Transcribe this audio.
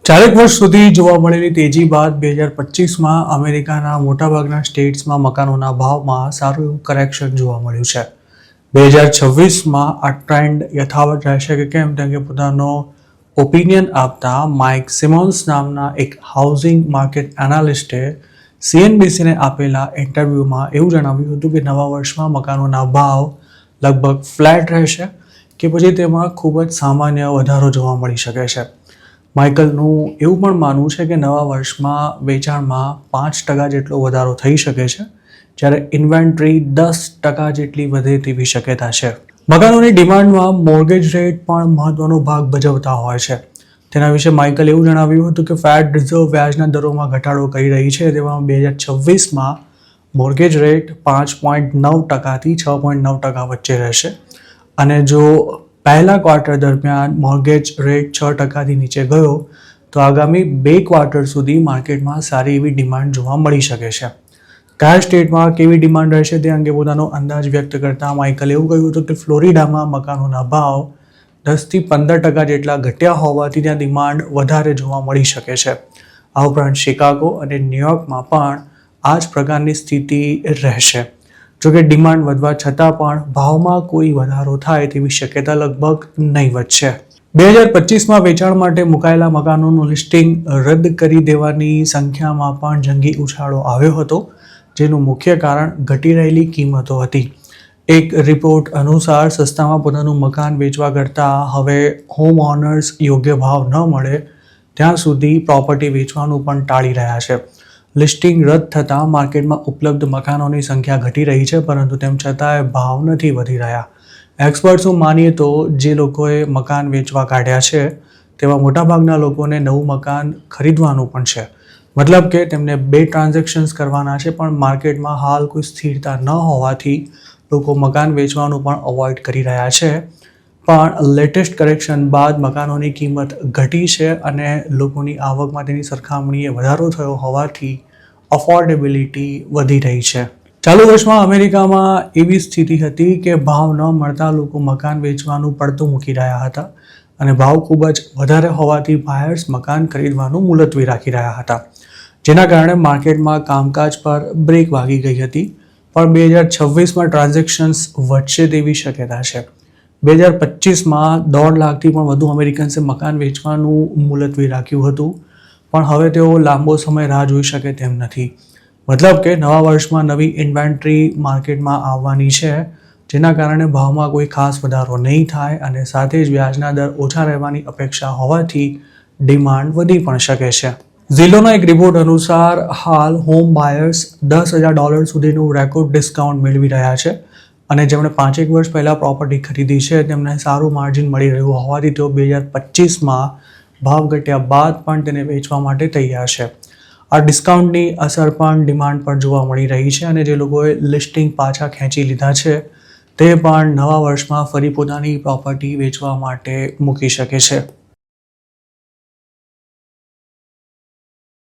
ચારેક વર્ષ સુધી જોવા મળેલી તેજી બાદ 2025માં અમેરિકાના મોટાભાગના સ્ટેટ્સમાં મકાનોના ભાવમાં સારું એવું કરેક્શન જોવા મળ્યું છે. 2026માં આ ટ્રેન્ડ યથાવત રહેશે કે કેમ તે અંગે પોતાનો ઓપિનિયન આપતા માઇક સિમોન્સ નામના એક હાઉસિંગ માર્કેટ એનાલિસ્ટે CNBCને આપેલા ઇન્ટરવ્યૂમાં એવું જણાવ્યું હતું કે નવા વર્ષમાં મકાનોના ભાવ લગભગ ફ્લેટ રહેશે કે પછી તેમાં ખૂબ જ સામાન્ય વધારો જોવા મળી શકે છે. માઇકલનું એવું પણ માનવું છે કે નવા વર્ષમાં વેચાણમાં 5% જેટલો વધારો થઈ શકે છે, જ્યારે ઇન્વેન્ટરી 10% જેટલી વધે તેવી શક્યતા છે. મકાનોની ડિમાન્ડમાં મોર્ગેજ રેટ પણ મહત્વનો ભાગ ભજવતા હોય છે. તેના વિશે માઇકલ એવું જણાવ્યું હતું કે ફેડ રિઝર્વ વ્યાજના દરોમાં ઘટાડો કરી રહી છે. તેમાં 2026માં મોર્ગેજ રેટ 5.9%થી 6.9% વચ્ચે રહેશે અને જો પહેલા ક્વાર્ટર દરમિયાન મોર્ગેજ રેટ 6%થી નીચે ગયો તો આગામી 2 ક્વાર્ટર સુધી માર્કેટમાં સારી એવી ડિમાન્ડ જોવા મળી શકે છે. કયા સ્ટેટમાં કેવી ડિમાન્ડ રહેશે તે અંગે પોતાનો અંદાજ વ્યક્ત કરતા માઇકલે એવું કહ્યું હતું કે ફ્લોરિડામાં મકાનોના ભાવ 10થી 15% જેટલા ઘટ્યા હોવાથી ત્યાં ડિમાન્ડ વધારે જોવા મળી શકે છે. આ ઉપરાંત શિકાગો અને ન્યુયોર્કમાં પણ આ જ પ્રકારની સ્થિતિ રહેશે. જોકે ડિમાન્ડ વધવા છતાં પણ ભાવમાં કોઈ વધારો થાય તેવી શક્યતા લગભગ નહીવત છે. 2025માં વેચાણ માટે મુકાયેલા મકાનોનું લિસ્ટિંગ રદ કરી દેવાની સંખ્યામાં પણ જંગી ઉછાળો આવ્યો હતો, જેનું મુખ્ય કારણ ઘટી રહેલી કિંમતો હતી. એક રિપોર્ટ અનુસાર સસ્તામાં પોતાનું મકાન વેચવા કરતાં હવે હોમ ઓનર્સ યોગ્ય ભાવ ન મળે ત્યાં સુધી પ્રોપર્ટી વેચવાનું પણ ટાળી રહ્યા છે. લિસ્ટિંગ રદ થતાં માર્કેટમાં ઉપલબ્ધ મકાનોની સંખ્યા ઘટી રહી છે, પરંતુ તેમ છતાંય ભાવ નથી વધી રહ્યા. એક્સપર્ટ્સનું માનીએ તો જે લોકોએ મકાન વેચવા કાઢ્યા છે તેવા મોટાભાગના લોકોને નવું મકાન ખરીદવાનું પણ છે. મતલબ કે તેમને 2 ટ્રાન્ઝેક્શન્સ કરવાના છે, પણ માર્કેટમાં હાલ કોઈ સ્થિરતા ન હોવાથી લોકો મકાન વેચવાનું પણ અવોઇડ કરી રહ્યા છે. પણ લેટેસ્ટ કરેક્શન બાદ મકાનોની કિંમત ઘટી છે અને લોકોની આવકમાં તેની સરખામણીએ વધારો થયો હોવાથી અફોર્ડેબિલિટી વધી રહી છે. ચાલુ વર્ષમાં અમેરિકામાં એવી સ્થિતિ હતી કે ભાવ ન મળતા લોકો મકાન વેચવાનું પડતું મૂકી રહ્યા હતા અને ભાવ ખૂબ જ વધારે હોવાથી બાયર્સ મકાન ખરીદવાનું મુલતવી રાખી રહ્યા હતા, જેના કારણે માર્કેટમાં કામકાજ પર બ્રેક વાગી ગઈ હતી. પણ 2026માં ટ્રાન્ઝેક્શન્સ વધશે તેવી શક્યતા છે. 2025માં 1.5 લાખથી પણ વધુ અમેરિકન્સે મકાન વેચવાનું મુલતવી રાખ્યું હતું, પણ હવે તેઓ લાંબો સમય રાહ જોઈ શકે તેમ નથી. મતલબ કે નવા વર્ષમાં નવી ઇન્વેન્ટરી માર્કેટમાં આવવાની છે, જેના કારણે ભાવમાં કોઈ ખાસ વધારો નહીં થાય અને સાથે જ વ્યાજના દર ઓછા રહેવાની અપેક્ષા હોવાથી ડિમાન્ડ વધી પણ શકે છે. ઝિલોના એક રિપોર્ટ અનુસાર હાલ હોમ બાયર્સ $10,000 સુધીનું રેકોર્ડ ડિસ્કાઉન્ટ મેળવી રહ્યા છે અને જેમણે 5 વર્ષ પહેલાં પ્રોપર્ટી ખરીદી છે તેમને સારું માર્જિન મળી રહ્યું હોવાથી તેઓ 2025માં ભાવ ઘટ્યા બાદ પણ તેને વેચવા માટે તૈયાર છે. આ ડિસ્કાઉન્ટની અસર પણ ડિમાન્ડ પર જોવા મળી રહી છે અને જે લોકોએ લિસ્ટિંગ પાછા ખેંચી લીધા છે તે પણ નવા વર્ષમાં ફરી પોતાની પ્રોપર્ટી વેચવા માટે મૂકી શકે છે.